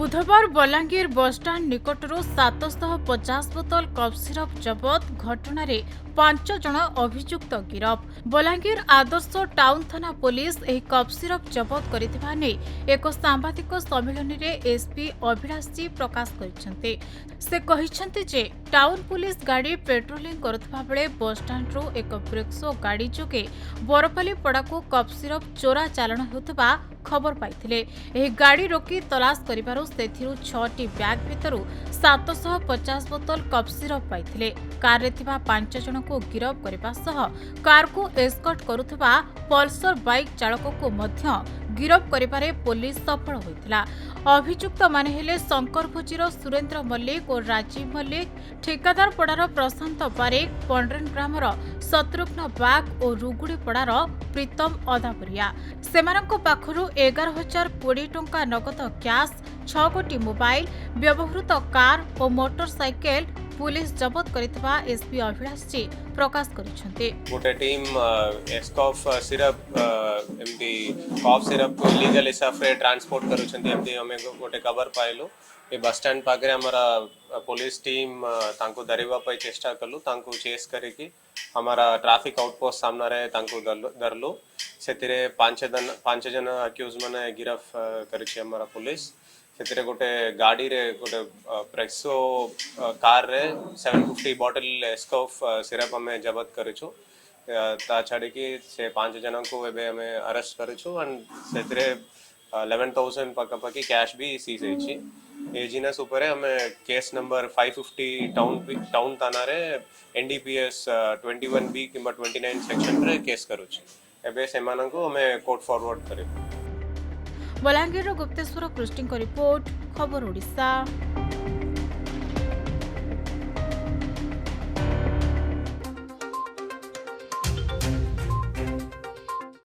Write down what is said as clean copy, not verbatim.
बुधवार बलांगीर बसस्टाण्ड निकटर 750 बोतल cough syrup जबत घटना 5 जन अभियुक्त गिरफ। बलांगीर आदर्श टाउन थाना पुलिस एही कफ सिरप जबत करिथिबा नै एक सांबादिक सम्मेलन में एसपी अभिलाष जी प्रकाश करिसेंते। से कहिसेंते जे टाउन पुलिस गाड़ी पेट्रोलिंग करुवा बेले बसस्टाण्ड रू एक ब्रेक्सो गाड़ी जोगे बरपाली पड़ाको कफ सिरप चोरा चालाण होउथबा खबर पाइथिले। एही गाड़ी रोकी तलाश करिबारु सेथिरु 6टी बैग भितरु 750 बोतल कफ सिरप पाइथिले। कार रे थिबा 5 जन को गिरफ करबा सह कार को एस्कॉर्ट करुथबा पल्सर बाइक चालक को मध्य गिरफ करिबारे पुलिस सफल होइतिला। अभियुक्त माने हेले शंकर भोजीर सुरेंद्र मल्लिक और राजीव मल्लिक, ठेकादार पड़ार प्रशांत बारिक, पंड्रेन ग्रामर शत्रुघ्न बाग और रुगुड़ी पड़ार प्रीतम अदापुरिया। सेमानंको पाखरु 11,020 टंका नगद कैश, 6 गोटी मोबाइल, व्यवहृत कार और मोटरसाइकेल पुलिस जबत करितबा एसपी अभिलाष जी प्रकाश करिसेंते। गोटे टीम एस्कॉफ सिरप एमती कफ सिरप को इलीगल हिसाब से ट्रांसपोर्ट करूछंती एमती हमें गोटे खबर पाइलु। ये बस स्टैंड पाखरे हमारा पुलिस टीम तांको धरिबा पई चेष्टा कलु, तांको चेस करिकी हमारा ट्रैफिक आउटपोस्ट सामना रे तांको धरलु। सेतिरे 5 जन अक्यूज माने गिरफ करिछि हमारा पुलिस। सेतिरे गोटे गाड़ी रे गोटे प्रेक्सो कार रे 750 बॉटल एस्कॉफ सिरप हमें जबत करिछु। ता छाड़ी की से 5 जन को एबे हमें अरेस्ट करिछु एंड सेतिरे 11,000 पाखापाखि कैश भी सीज होइछि। ए जिनस ऊपर हमें केस नंबर 550 टाउन थाना रे एनडीपीएस 21B किंबा 29 सेक्शन रे केस करूछि। एबे सेमानंको हमें कोर्ट फॉरवर्ड करे। बलांगीर गुप्तेश्वर पृष्टि रिपोर्ट, खबर ओडिशा।